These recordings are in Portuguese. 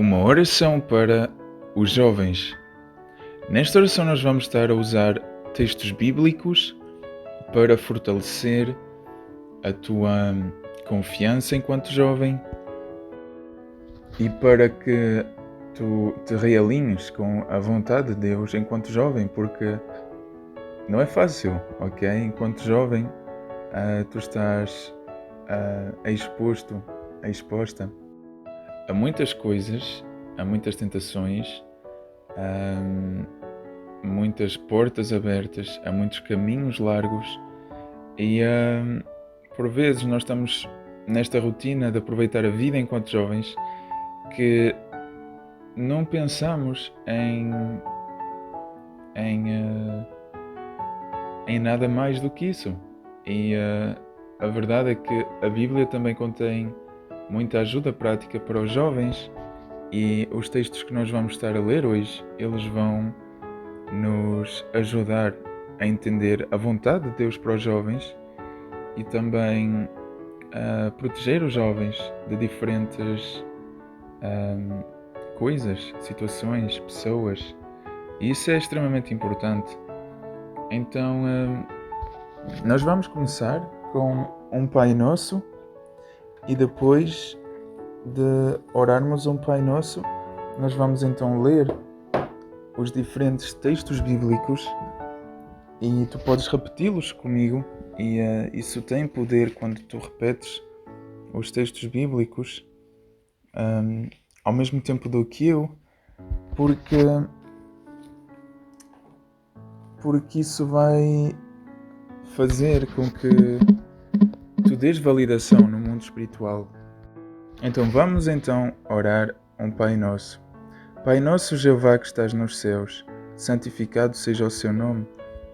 Uma oração para os jovens. Nesta oração nós vamos estar a usar textos bíblicos para fortalecer a tua confiança enquanto jovem e para que tu te realinhes com a vontade de Deus enquanto jovem, porque não é fácil, ok? Enquanto jovem, tu estás exposta a muitas coisas, a muitas tentações, a muitas portas abertas, a muitos caminhos largos e por vezes nós estamos nesta rotina de aproveitar a vida enquanto jovens que não pensamos em nada mais do que isso. E a verdade é que a Bíblia também contém muita ajuda prática para os jovens e os textos que nós vamos estar a ler hoje, eles vão nos ajudar a entender a vontade de Deus para os jovens e também a proteger os jovens de diferentes coisas, situações, pessoas. E isso é extremamente importante. Então, nós vamos começar com um Pai Nosso e depois de orarmos um Pai Nosso, nós vamos então ler os diferentes textos bíblicos e tu podes repeti-los comigo e isso tem poder quando tu repetes os textos bíblicos ao mesmo tempo do que eu, porque isso vai fazer com que tu dês validação no mundo espiritual. Então vamos orar um Pai Nosso. Pai nosso Jeová que estás nos céus, santificado seja o seu nome.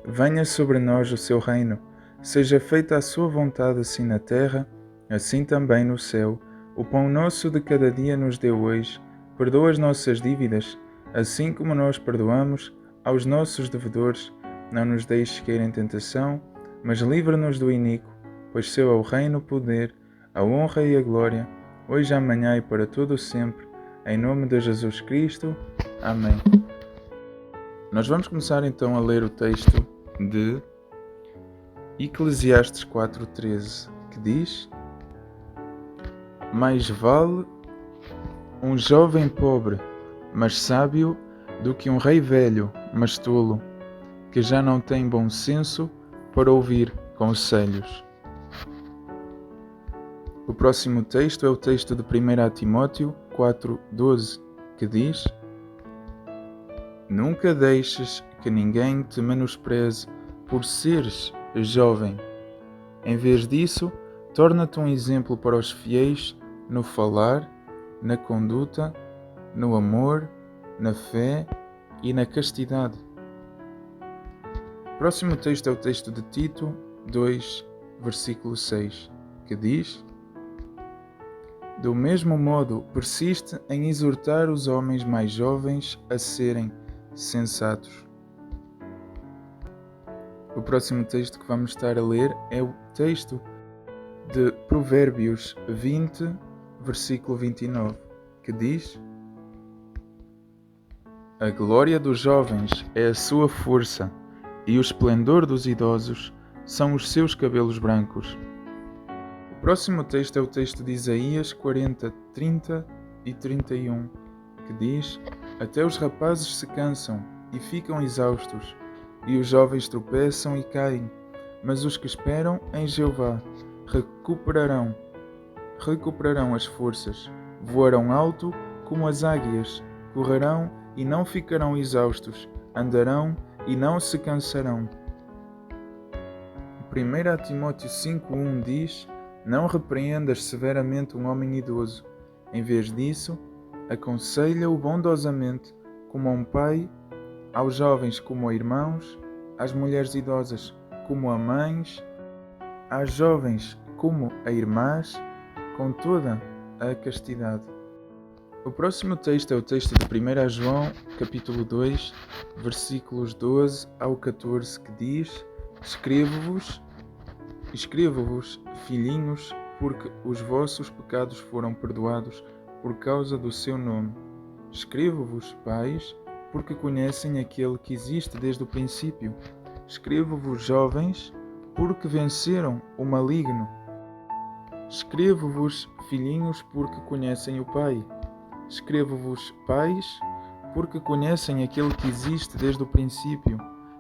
Venha sobre nós o seu reino. Seja feita a sua vontade assim na terra, assim também no céu. O pão nosso de cada dia nos dê hoje. Perdoa as nossas dívidas, assim como nós perdoamos aos nossos devedores. Não nos deixes cair em tentação, mas livra-nos do iníquo, pois seu é o reino, o poder, a honra e a glória, hoje, amanhã e para todo o sempre. Em nome de Jesus Cristo. Amém. Nós vamos começar então a ler o texto de Eclesiastes 4:13, que diz: Mais vale um jovem pobre, mas sábio, do que um rei velho, mas tolo, que já não tem bom senso para ouvir conselhos. O próximo texto é o texto de 1 Timóteo 4:12, que diz: Nunca deixes que ninguém te menospreze por seres jovem. Em vez disso, torna-te um exemplo para os fiéis no falar, na conduta, no amor, na fé e na castidade. O próximo texto é o texto de Tito 2, versículo 6, que diz: Do mesmo modo, persiste em exortar os homens mais jovens a serem sensatos. O próximo texto que vamos estar a ler é o texto de Provérbios 20, versículo 29, que diz: A glória dos jovens é a sua força, e o esplendor dos idosos são os seus cabelos brancos. O próximo texto é o texto de Isaías 40, 30 e 31, que diz: Até os rapazes se cansam e ficam exaustos, e os jovens tropeçam e caem, mas os que esperam em Jeová recuperarão as forças, voarão alto como as águias, correrão e não ficarão exaustos, andarão e não se cansarão. 1 Timóteo 5:1 diz: Não repreendas severamente um homem idoso. Em vez disso, aconselha-o bondosamente, como a um pai, aos jovens como a irmãos, às mulheres idosas como a mães, às jovens como a irmãs, com toda a castidade. O próximo texto é o texto de 1 João, capítulo 2, versículos 12 ao 14, que diz: Escrevo-vos, filhinhos, porque os vossos pecados foram perdoados por causa do seu nome. Escrevo-vos, pais, porque conhecem aquele que existe desde o princípio. Escrevo-vos, jovens, porque venceram o maligno. Escrevo-vos, filhinhos, porque conhecem o Pai. Escrevo-vos, pais, porque conhecem aquele que existe desde o princípio.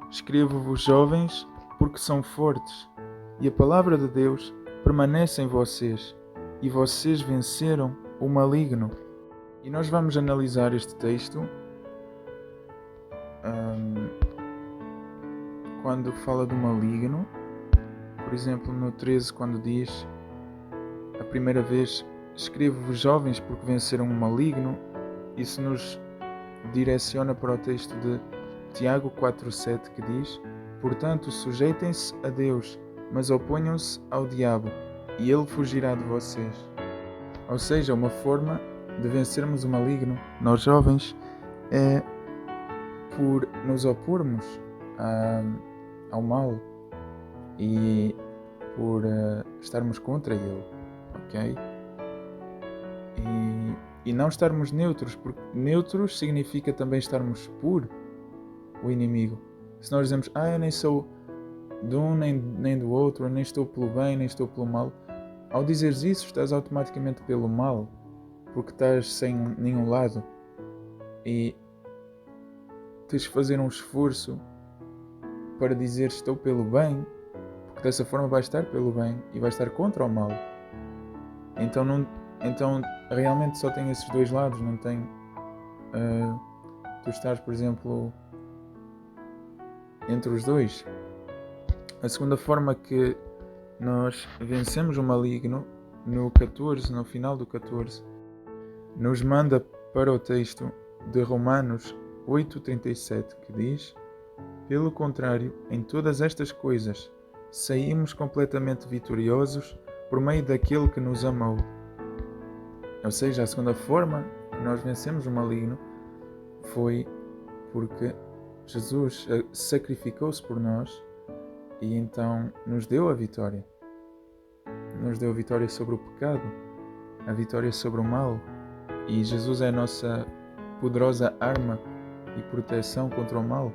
Escrevo-vos, jovens, porque são fortes, e a palavra de Deus permanece em vocês, e vocês venceram o maligno. E nós vamos analisar este texto quando fala do maligno. Por exemplo, no 13, quando diz a primeira vez: escrevo-vos, jovens, porque venceram o maligno, isso nos direciona para o texto de Tiago 4,7, que diz: portanto, sujeitem-se a Deus, mas oponham-se ao diabo, e ele fugirá de vocês. Ou seja, uma forma de vencermos o maligno, nós jovens, é por nos opormos ao mal e por estarmos contra ele, ok? E não estarmos neutros, porque neutros significa também estarmos por o inimigo. Se nós dizemos, eu nem sou de um nem do outro, eu nem estou pelo bem, nem estou pelo mal, ao dizeres isso estás automaticamente pelo mal, porque estás sem nenhum lado e tens de fazer um esforço para dizer estou pelo bem, porque dessa forma vais estar pelo bem e vais estar contra o mal. Então realmente só tem esses dois lados, não tem tu estás, por exemplo, entre os dois. A segunda forma que nós vencemos o maligno, no 14, no final do 14, nos manda para o texto de Romanos 8,37, que diz: pelo contrário, em todas estas coisas, saímos completamente vitoriosos por meio daquele que nos amou. Ou seja, a segunda forma que nós vencemos o maligno foi porque Jesus sacrificou-se por nós e então nos deu a vitória. Nos deu a vitória sobre o pecado, a vitória sobre o mal. E Jesus é a nossa poderosa arma e proteção contra o mal.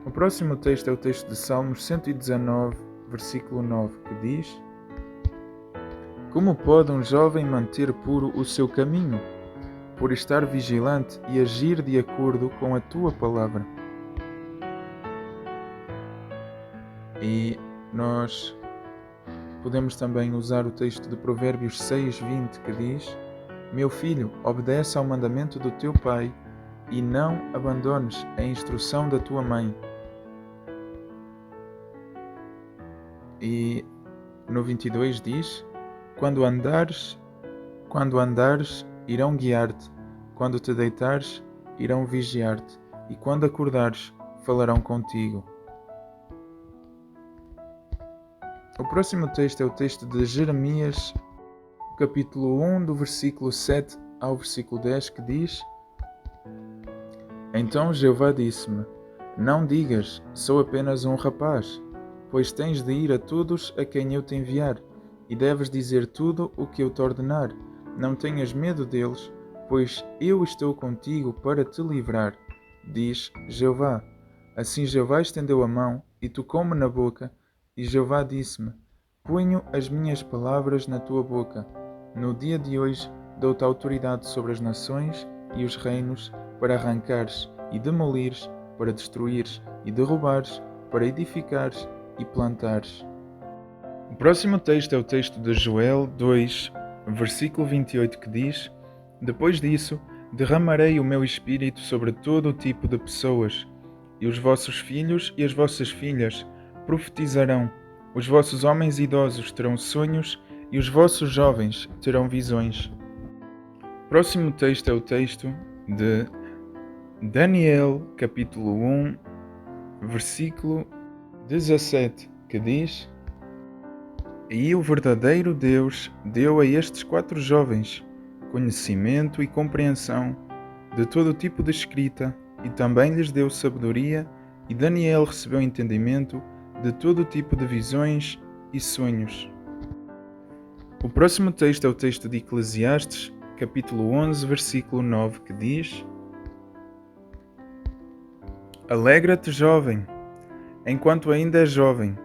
O próximo texto é o texto de Salmos 119, versículo 9, que diz: como pode um jovem manter puro o seu caminho? Por estar vigilante e agir de acordo com a tua palavra. E nós podemos também usar o texto de Provérbios 6:20, que diz: meu filho, obedece ao mandamento do teu pai e não abandones a instrução da tua mãe. E no 22 diz: quando andares, irão guiar-te, quando te deitares, irão vigiar-te, e quando acordares, falarão contigo. O próximo texto é o texto de Jeremias, capítulo 1, do versículo 7 ao versículo 10, que diz: então Jeová disse-me: não digas, sou apenas um rapaz, pois tens de ir a todos a quem eu te enviar, e deves dizer tudo o que eu te ordenar. Não tenhas medo deles, pois eu estou contigo para te livrar, diz Jeová. Assim Jeová estendeu a mão e tocou-me na boca, e Jeová disse-me: ponho as minhas palavras na tua boca. No dia de hoje dou-te autoridade sobre as nações e os reinos, para arrancares e demolires, para destruires e derrubares, para edificares e plantares. O próximo texto é o texto de Joel 2, versículo 28, que diz: depois disso, derramarei o meu espírito sobre todo o tipo de pessoas, e os vossos filhos e as vossas filhas profetizarão, os vossos homens idosos terão sonhos, e os vossos jovens terão visões. O próximo texto é o texto de Daniel, capítulo 1, versículo 17, que diz: e o verdadeiro Deus deu a estes 4 jovens conhecimento e compreensão de todo tipo de escrita, e também lhes deu sabedoria, e Daniel recebeu entendimento de todo tipo de visões e sonhos. O próximo texto é o texto de Eclesiastes, capítulo 11, versículo 9, que diz: Alegra-te, jovem, enquanto ainda és jovem,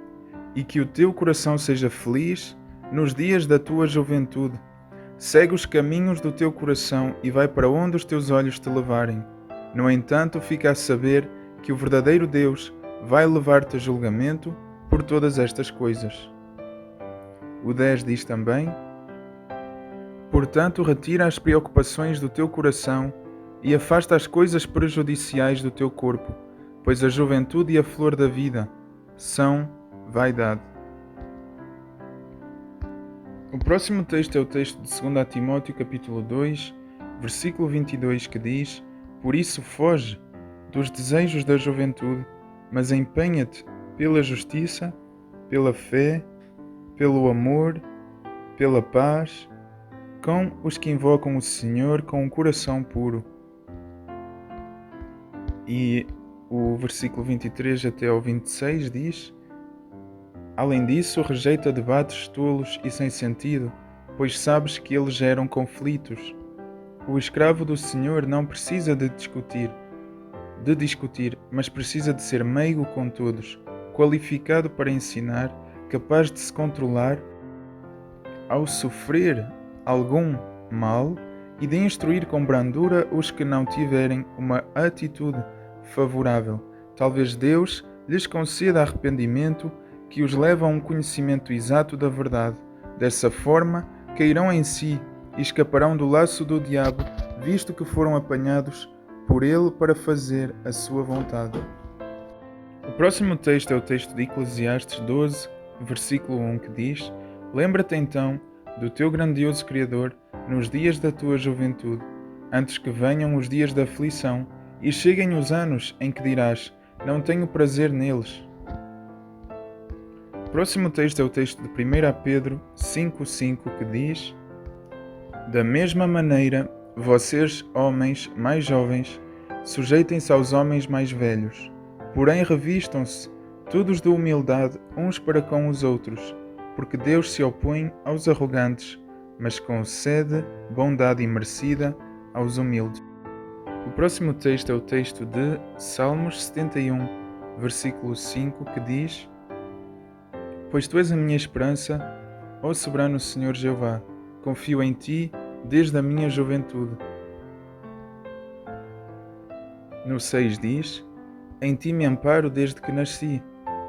e que o teu coração seja feliz nos dias da tua juventude. Segue os caminhos do teu coração e vai para onde os teus olhos te levarem. No entanto, fica a saber que o verdadeiro Deus vai levar-te a julgamento por todas estas coisas. O 10 diz também: Portanto, retira as preocupações do teu coração e afasta as coisas prejudiciais do teu corpo, pois a juventude e a flor da vida são vaidade. O próximo texto é o texto de 2 Timóteo, capítulo 2, versículo 22, que diz: Por isso foge dos desejos da juventude, mas empenha-te pela justiça, pela fé, pelo amor, pela paz, com os que invocam o Senhor com um coração puro. E o versículo 23 até ao 26 diz: Além disso, rejeita debates tolos e sem sentido, pois sabes que eles geram conflitos. O escravo do Senhor não precisa de discutir, mas precisa de ser meigo com todos, qualificado para ensinar, capaz de se controlar ao sofrer algum mal e de instruir com brandura os que não tiverem uma atitude favorável. Talvez Deus lhes conceda arrependimento que os leva a um conhecimento exato da verdade. Dessa forma, cairão em si e escaparão do laço do diabo, visto que foram apanhados por ele para fazer a sua vontade. O próximo texto é o texto de Eclesiastes 12, versículo 1, que diz: Lembra-te então do teu grandioso Criador nos dias da tua juventude, antes que venham os dias da aflição e cheguem os anos em que dirás: não tenho prazer neles. O próximo texto é o texto de 1 Pedro 5,5, que diz: Da mesma maneira, vocês, homens mais jovens, sujeitem-se aos homens mais velhos, porém revistam-se todos de humildade uns para com os outros, porque Deus se opõe aos arrogantes, mas concede bondade imerecida aos humildes. O próximo texto é o texto de Salmos 71, versículo 5, que diz: Pois tu és a minha esperança, ó soberano Senhor Jeová, confio em ti desde a minha juventude. No 6 diz: Em ti me amparo desde que nasci,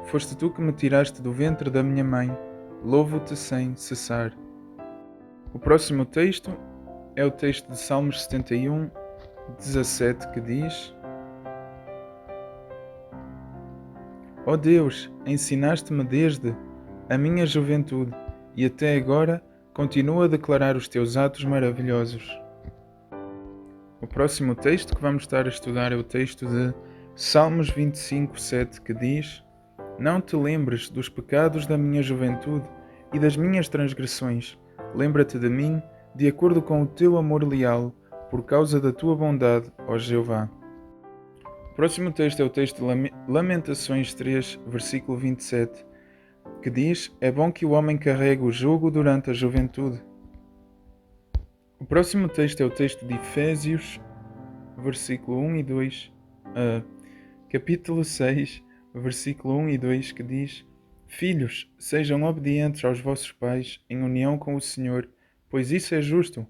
foste tu que me tiraste do ventre da minha mãe, louvo-te sem cessar. O próximo texto é o texto de Salmos 71, 17, que diz: Ó Deus, ensinaste-me desde a minha juventude e até agora continuo a declarar os teus atos maravilhosos. O próximo texto que vamos estar a estudar é o texto de Salmos 25, 7, que diz: Não te lembres dos pecados da minha juventude e das minhas transgressões. Lembra-te de mim, de acordo com o teu amor leal, por causa da tua bondade, ó Jeová. O próximo texto é o texto de Lamentações 3, versículo 27, que diz: É bom que o homem carregue o jugo durante a juventude. O próximo texto é o texto de Efésios, versículo 1 e 2, capítulo 6, versículo 1 e 2, que diz: Filhos, sejam obedientes aos vossos pais em união com o Senhor, pois isso é justo.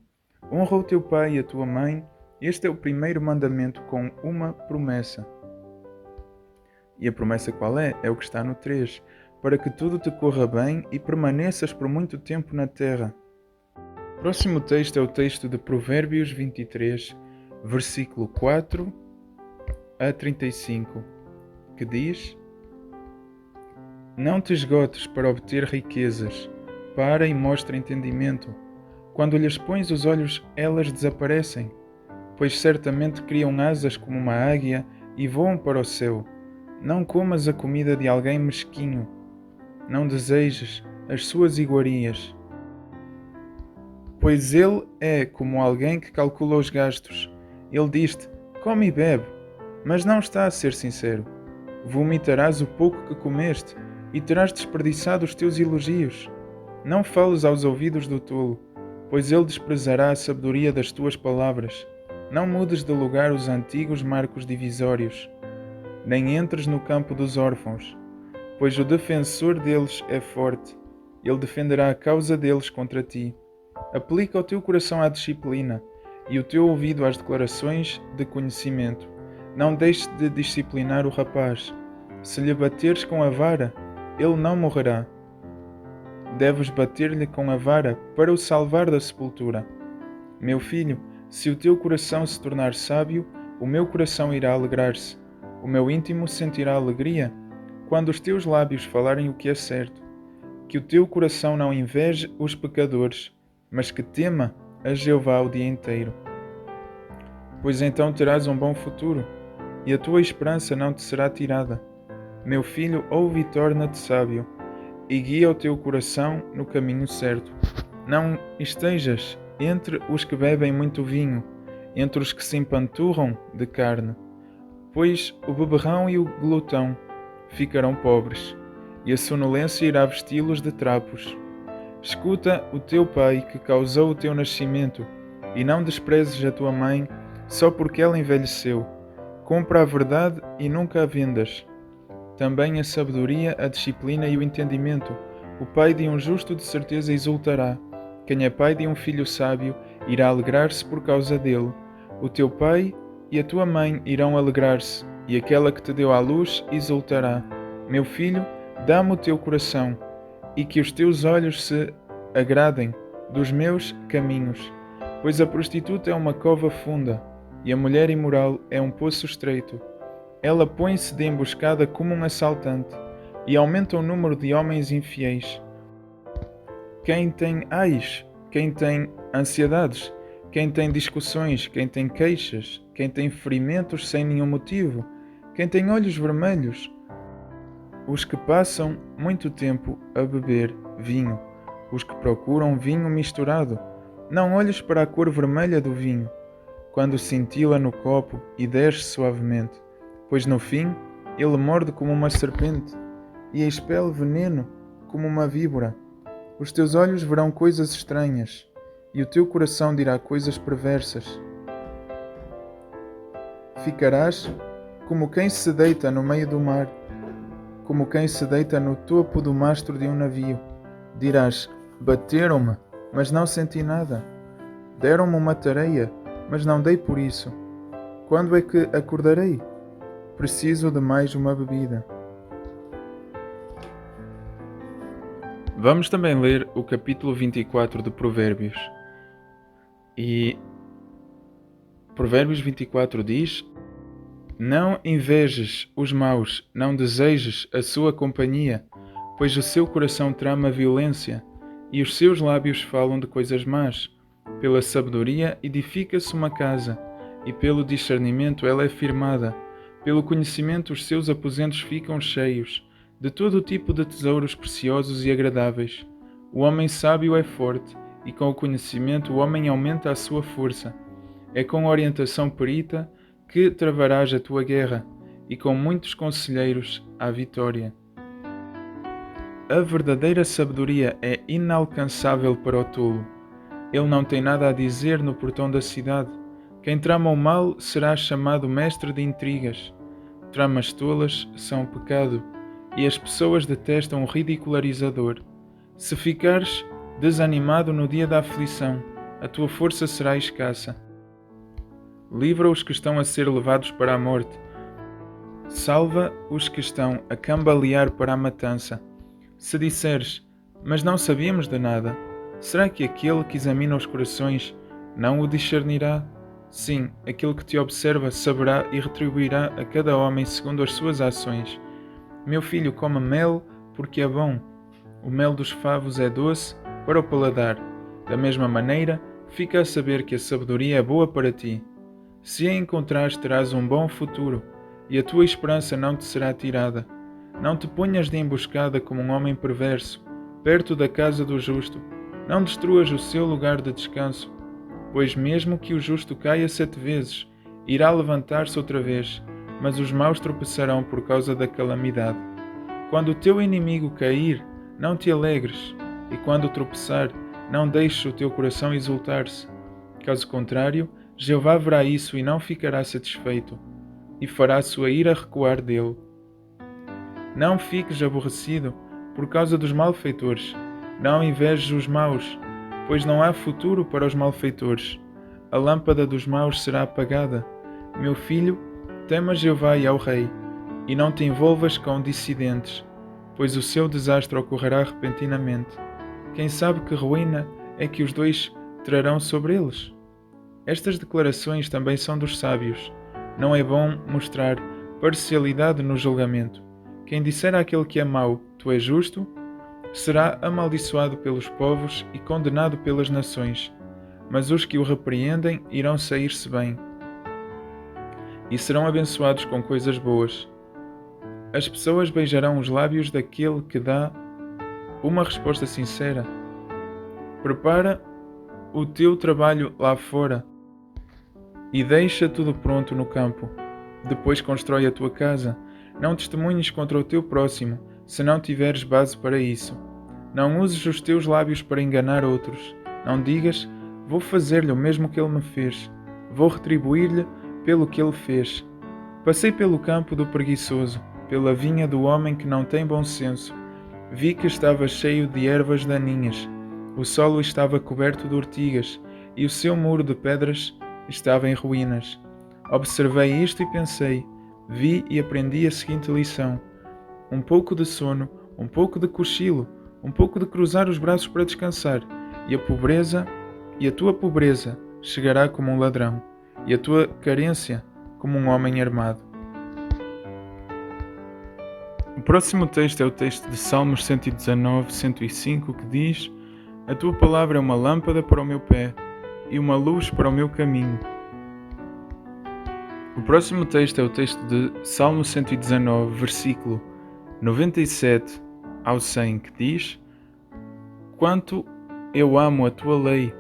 Honra o teu pai e a tua mãe, este é o primeiro mandamento com uma promessa. E a promessa qual é? É o que está no 3. Para que tudo te corra bem e permaneças por muito tempo na terra. O próximo texto é o texto de Provérbios 23, versículo 4 a 35, que diz: Não te esgotes para obter riquezas, para e mostra entendimento. Quando lhes pões os olhos, elas desaparecem, pois certamente criam asas como uma águia e voam para o céu. Não comas a comida de alguém mesquinho, não desejes as suas iguarias, pois ele é como alguém que calcula os gastos. Ele diz-te: come e bebe, mas não está a ser sincero. Vomitarás o pouco que comeste e terás desperdiçado os teus elogios. Não fales aos ouvidos do tolo, pois ele desprezará a sabedoria das tuas palavras. Não mudes de lugar os antigos marcos divisórios, nem entres no campo dos órfãos, pois o defensor deles é forte, ele defenderá a causa deles contra ti. Aplica o teu coração à disciplina e o teu ouvido às declarações de conhecimento. Não deixes de disciplinar o rapaz. Se lhe bateres com a vara, ele não morrerá. Deves bater-lhe com a vara para o salvar da sepultura. Meu filho, se o teu coração se tornar sábio, o meu coração irá alegrar-se. O meu íntimo sentirá alegria quando os teus lábios falarem o que é certo. Que o teu coração não inveje os pecadores, mas que tema a Jeová o dia inteiro. Pois então terás um bom futuro, e a tua esperança não te será tirada. Meu filho, ouve e torna-te sábio, e guia o teu coração no caminho certo. Não estejas entre os que bebem muito vinho, entre os que se empanturram de carne, pois o beberrão e o glutão ficarão pobres, e a sonolência irá vesti-los de trapos. Escuta o teu pai que causou o teu nascimento, e não desprezes a tua mãe só porque ela envelheceu. Compra a verdade e nunca a vendas. Também a sabedoria, a disciplina e o entendimento. O pai de um justo de certeza exultará. Quem é pai de um filho sábio irá alegrar-se por causa dele. O teu pai e a tua mãe irão alegrar-se, e aquela que te deu à luz exultará. Meu filho, dá-me o teu coração, e que os teus olhos se agradem dos meus caminhos. Pois a prostituta é uma cova funda, e a mulher imoral é um poço estreito. Ela põe-se de emboscada como um assaltante, e aumenta o número de homens infiéis. Quem tem ais, quem tem ansiedades, quem tem discussões, quem tem queixas, quem tem ferimentos sem nenhum motivo, quem tem olhos vermelhos, os que passam muito tempo a beber vinho, os que procuram vinho misturado. Não olhes para a cor vermelha do vinho, quando cintila no copo e desce suavemente, pois no fim ele morde como uma serpente e expele veneno como uma víbora. Os teus olhos verão coisas estranhas e o teu coração dirá coisas perversas. Ficarás como quem se deita no meio do mar, como quem se deita no topo do mastro de um navio. Dirás: bateram-me, mas não senti nada. Deram-me uma tareia, mas não dei por isso. Quando é que acordarei? Preciso de mais uma bebida. Vamos também ler o capítulo 24 de Provérbios. E Provérbios 24 diz: não invejes os maus, não desejes a sua companhia, pois o seu coração trama violência, e os seus lábios falam de coisas más. Pela sabedoria edifica-se uma casa, e pelo discernimento ela é firmada. Pelo conhecimento os seus aposentos ficam cheios, de todo o tipo de tesouros preciosos e agradáveis. O homem sábio é forte, e com o conhecimento o homem aumenta a sua força. É com orientação perita que travarás a tua guerra, e com muitos conselheiros a vitória. A verdadeira sabedoria é inalcançável para o tolo. Ele não tem nada a dizer no portão da cidade. Quem trama o mal será chamado mestre de intrigas. Tramas tolas são pecado, e as pessoas detestam o ridicularizador. Se ficares desanimado no dia da aflição, a tua força será escassa. Livra os que estão a ser levados para a morte. Salva os que estão a cambalear para a matança. Se disseres: mas não sabíamos de nada, será que aquele que examina os corações não o discernirá? Sim, aquele que te observa saberá e retribuirá a cada homem segundo as suas ações. Meu filho, come mel, porque é bom. O mel dos favos é doce para o paladar. Da mesma maneira, fica a saber que a sabedoria é boa para ti. Se a encontrares, terás um bom futuro, e a tua esperança não te será tirada. Não te ponhas de emboscada como um homem perverso, perto da casa do justo. Não destruas o seu lugar de descanso, pois mesmo que o justo caia 7 vezes, irá levantar-se outra vez, mas os maus tropeçarão por causa da calamidade. Quando o teu inimigo cair, não te alegres, e quando tropeçar, não deixes o teu coração exultar-se. Caso contrário, Jeová verá isso e não ficará satisfeito, e fará a sua ira recuar dele. Não fiques aborrecido por causa dos malfeitores, não invejes os maus, pois não há futuro para os malfeitores. A lâmpada dos maus será apagada. Meu filho, tema Jeová e ao rei, e não te envolvas com dissidentes, pois o seu desastre ocorrerá repentinamente. Quem sabe que ruína é que os dois trarão sobre eles? Estas declarações também são dos sábios. Não é bom mostrar parcialidade no julgamento. Quem disser àquele que é mau, tu és justo, será amaldiçoado pelos povos e condenado pelas nações. Mas os que o repreendem irão sair-se bem e serão abençoados com coisas boas. As pessoas beijarão os lábios daquele que dá uma resposta sincera. Prepara o teu trabalho lá fora e deixa tudo pronto no campo. Depois constrói a tua casa. Não testemunhes contra o teu próximo, se não tiveres base para isso. Não uses os teus lábios para enganar outros. Não digas, vou fazer-lhe o mesmo que ele me fez. Vou retribuir-lhe pelo que ele fez. Passei pelo campo do preguiçoso, pela vinha do homem que não tem bom senso. Vi que estava cheio de ervas daninhas. O solo estava coberto de urtigas, e o seu muro de pedras estava em ruínas. Observei isto e pensei, vi e aprendi a seguinte lição: um pouco de sono, um pouco de cochilo, um pouco de cruzar os braços para descansar, e a tua pobreza chegará como um ladrão, e a tua carência como um homem armado. O próximo texto é o texto de Salmos 119, 105, que diz: A tua palavra é uma lâmpada para o meu pé e uma luz para o meu caminho. O próximo texto é o texto de Salmo 119, versículo 97 ao 100, que diz: Quanto eu amo a tua lei,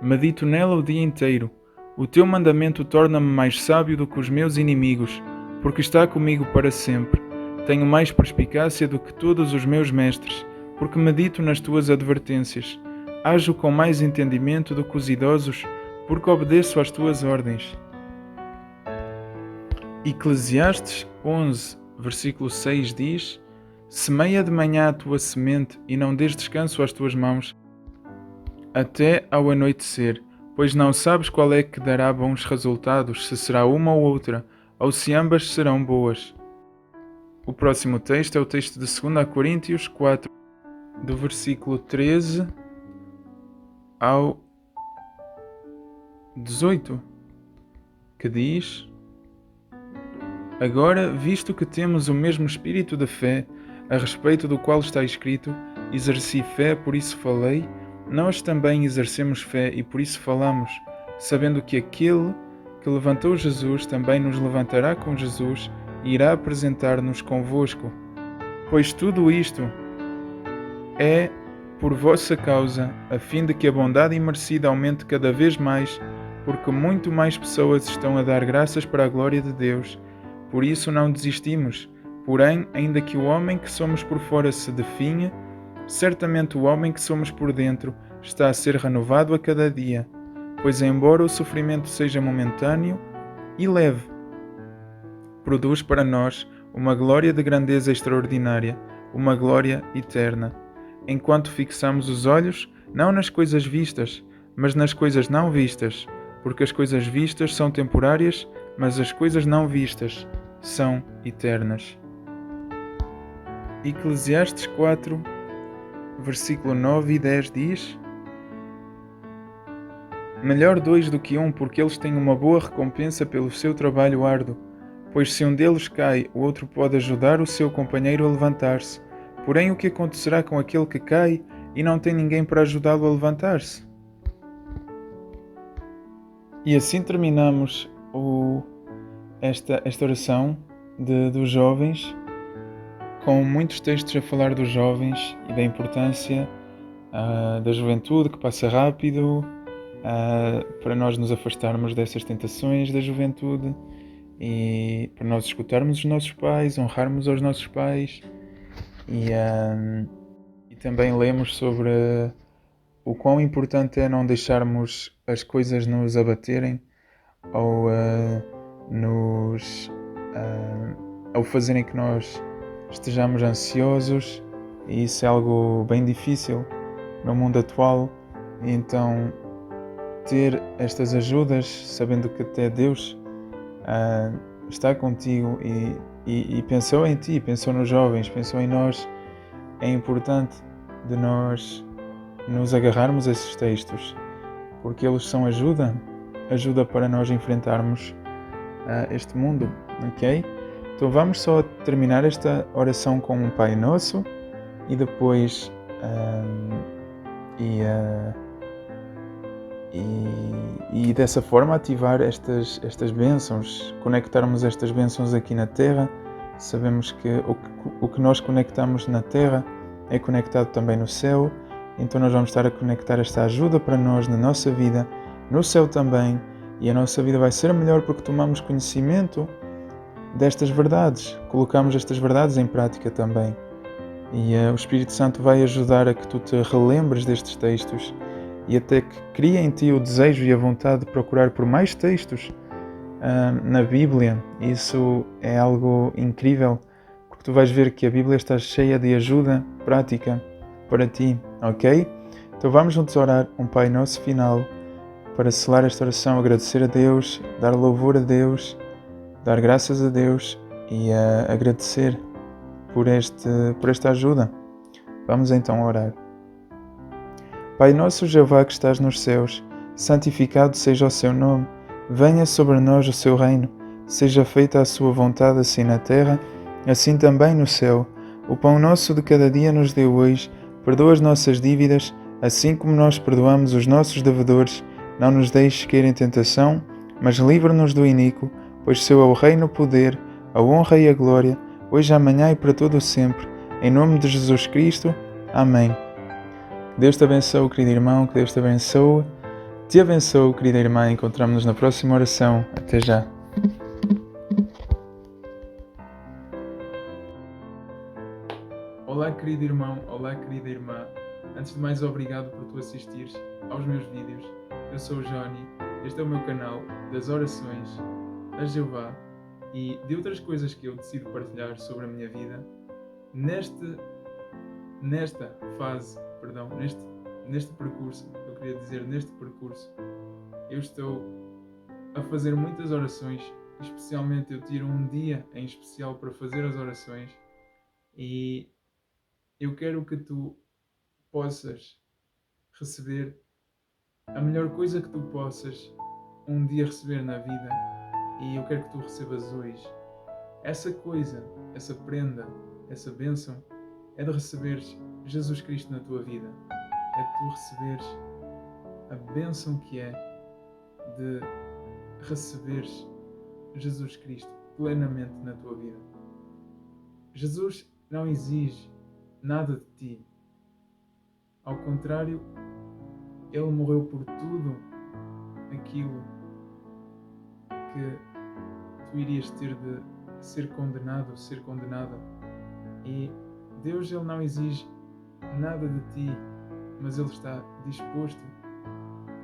medito nela o dia inteiro. O teu mandamento torna-me mais sábio do que os meus inimigos, porque está comigo para sempre. Tenho mais perspicácia do que todos os meus mestres, porque medito nas tuas advertências. Ajo com mais entendimento do que os idosos, porque obedeço às tuas ordens. Eclesiastes 11, versículo 6 diz: Semeia de manhã a tua semente e não dês descanso às tuas mãos, até ao anoitecer, pois não sabes qual é que dará bons resultados, se será uma ou outra, ou se ambas serão boas. O próximo texto é o texto de 2 Coríntios 4, do versículo 13 ao 18, que diz: Agora, visto que temos o mesmo espírito de fé, a respeito do qual está escrito, exerci fé, por isso falei, nós também exercemos fé e por isso falamos, sabendo que aquele que levantou Jesus também nos levantará com Jesus e irá apresentar-nos convosco. Pois tudo isto é por vossa causa, a fim de que a bondade imerecida aumente cada vez mais, porque muito mais pessoas estão a dar graças para a glória de Deus. Por isso não desistimos. Porém, ainda que o homem que somos por fora se definha, certamente o homem que somos por dentro está a ser renovado a cada dia. Pois embora o sofrimento seja momentâneo e leve, produz para nós uma glória de grandeza extraordinária, uma glória eterna. Enquanto fixamos os olhos, não nas coisas vistas, mas nas coisas não vistas, porque as coisas vistas são temporárias, mas as coisas não vistas são eternas. Eclesiastes 4, versículo 9 e 10 diz: Melhor dois do que um, porque eles têm uma boa recompensa pelo seu trabalho árduo. Pois se um deles cai, o outro pode ajudar o seu companheiro a levantar-se. Porém, o que acontecerá com aquele que cai e não tem ninguém para ajudá-lo a levantar-se? E assim terminamos esta oração dos jovens, com muitos textos a falar dos jovens e da importância da juventude que passa rápido, para nós nos afastarmos dessas tentações da juventude e para nós escutarmos os nossos pais, honrarmos aos nossos pais e também lemos sobre o quão importante é não deixarmos as coisas nos abaterem ou ou fazerem que nós estejamos ansiosos, e isso é algo bem difícil no mundo atual. E então ter estas ajudas, sabendo que até Deus está contigo e pensou em ti, pensou nos jovens, pensou em nós, é importante de nós nos agarrarmos a esses textos, porque eles são ajuda para nós enfrentarmos este mundo, ok? Então vamos só terminar esta oração com um Pai Nosso e depois e dessa forma ativar estas bênçãos, conectarmos estas bênçãos aqui na Terra. Sabemos que o que nós conectamos na Terra é conectado também no céu, então nós vamos estar a conectar esta ajuda para nós na nossa vida, no céu também, e a nossa vida vai ser melhor porque tomamos conhecimento destas verdades, colocamos estas verdades em prática também. E o Espírito Santo vai ajudar a que tu te relembres destes textos e até que crie em ti o desejo e a vontade de procurar por mais textos na Bíblia. Isso é algo incrível, porque tu vais ver que a Bíblia está cheia de ajuda prática para ti, ok? Então vamos juntos orar um Pai Nosso final para selar esta oração, agradecer a Deus, dar louvor a Deus, dar graças a Deus e agradecer por esta ajuda. Vamos então orar. Pai nosso Jeová que estás nos céus, santificado seja o seu nome, venha sobre nós o seu reino, seja feita a sua vontade assim na terra, assim também no céu. O pão nosso de cada dia nos dê hoje, perdoa as nossas dívidas, assim como nós perdoamos os nossos devedores, não nos deixes cair em tentação, mas livra-nos do iníquo, pois seu é o reino, o poder, a honra e a glória, hoje, amanhã e para todo o sempre. Em nome de Jesus Cristo. Amém. Que Deus te abençoe, querido irmão, que Deus te abençoe. Te abençoe, querida irmã. Encontramos-nos na próxima oração. Até já. Olá, querido irmão. Olá, querida irmã. Antes de mais, obrigado por tu assistires aos meus vídeos. Eu sou o Johnny. Este é o meu canal das orações a Jeová e de outras coisas que eu decido partilhar sobre a minha vida. Neste percurso, eu queria dizer, neste percurso, eu estou a fazer muitas orações, especialmente eu tiro um dia em especial para fazer as orações, e eu quero que tu possas receber a melhor coisa que tu possas um dia receber na vida, e eu quero que tu recebas hoje. Essa coisa, essa prenda, essa bênção é de receberes Jesus Cristo na tua vida. É de tu receberes a bênção que é de receberes Jesus Cristo plenamente na tua vida. Jesus não exige nada de ti. Ao contrário, Ele morreu por tudo aquilo que tu irias ter de ser condenado, ser condenada. E Deus, Ele não exige nada de ti, mas Ele está disposto,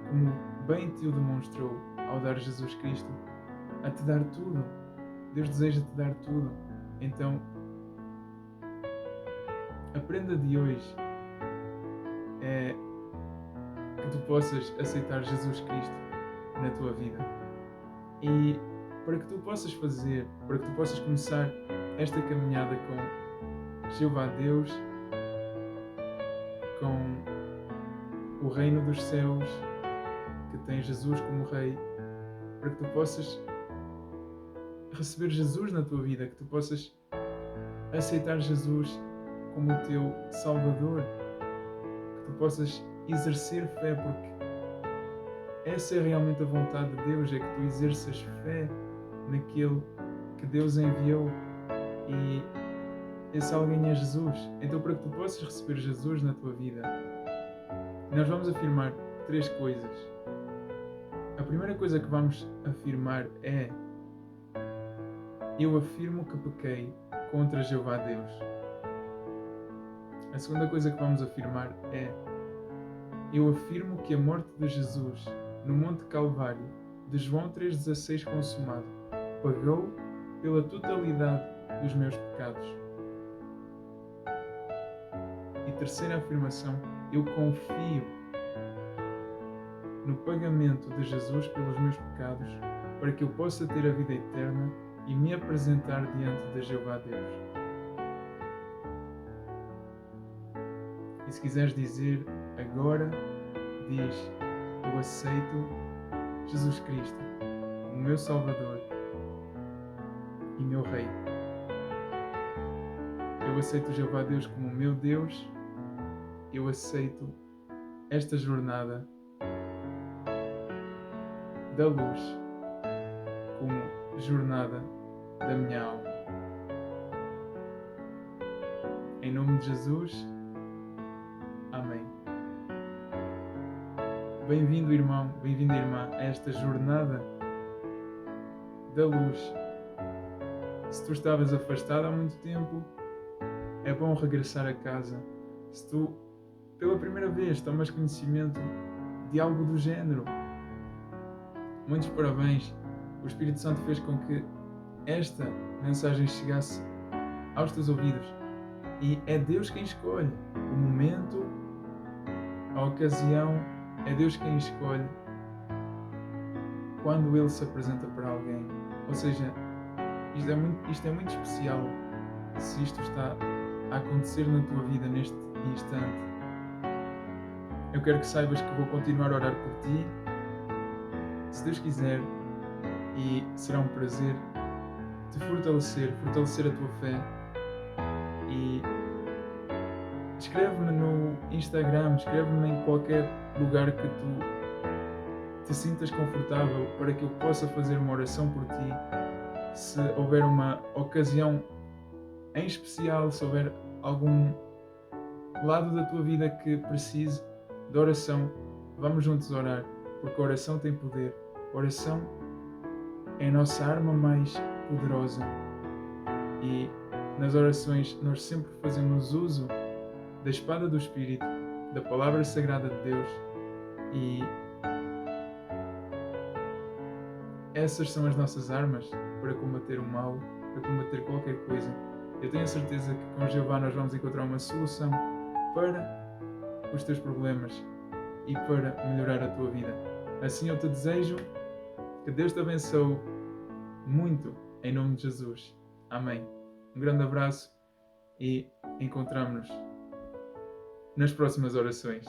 como bem te o demonstrou ao dar Jesus Cristo, a te dar tudo. Deus deseja te dar tudo. Então, a prenda de hoje é que tu possas aceitar Jesus Cristo na tua vida. E para que tu possas começar esta caminhada com Jeová Deus, com o reino dos céus, que tem Jesus como Rei, para que tu possas receber Jesus na tua vida, que tu possas aceitar Jesus como o teu Salvador, que tu possas exercer fé, porque essa é realmente a vontade de Deus, é que tu exerças fé naquele que Deus enviou, e esse alguém é Jesus. Então, para que tu possas receber Jesus na tua vida, nós vamos afirmar 3 coisas. A primeira coisa que vamos afirmar é: eu afirmo que pequei contra Jeová Deus. A segunda coisa que vamos afirmar é: Eu afirmo que a morte de Jesus no Monte Calvário, de João 3,16 consumado, pagou pela totalidade dos meus pecados. E terceira afirmação, eu confio no pagamento de Jesus pelos meus pecados, para que eu possa ter a vida eterna e me apresentar diante de Jeová Deus. E se quiseres dizer agora, diz: eu aceito Jesus Cristo como meu Salvador e meu Rei. Eu aceito Jeová Deus como meu Deus. Eu aceito esta jornada da luz como jornada da minha alma. Em nome de Jesus, amém. Bem-vindo, irmão, bem-vinda, irmã, a esta jornada da luz. Se tu estavas afastado há muito tempo, é bom regressar a casa. Se tu, pela primeira vez, tomas conhecimento de algo do género, muitos parabéns. O Espírito Santo fez com que esta mensagem chegasse aos teus ouvidos. E é Deus quem escolhe o momento, a ocasião, é Deus quem escolhe quando Ele se apresenta para alguém. Ou seja, isto é muito especial se isto está a acontecer na tua vida neste instante. Eu quero que saibas que vou continuar a orar por ti, se Deus quiser, e será um prazer te fortalecer a tua fé. E escreve-me no Instagram, escreve-me em qualquer lugar que tu te sintas confortável para que eu possa fazer uma oração por ti. Se houver uma ocasião em especial, se houver algum lado da tua vida que precise de oração, vamos juntos orar, porque a oração tem poder. A oração é a nossa arma mais poderosa e nas orações nós sempre fazemos uso da espada do Espírito, da palavra sagrada de Deus, e essas são as nossas armas para combater o mal, para combater qualquer coisa. Eu tenho a certeza que com Jeová nós vamos encontrar uma solução para os teus problemas e para melhorar a tua vida. Assim eu te desejo que Deus te abençoe muito, em nome de Jesus. Amém. Um grande abraço e encontramos-nos nas próximas orações.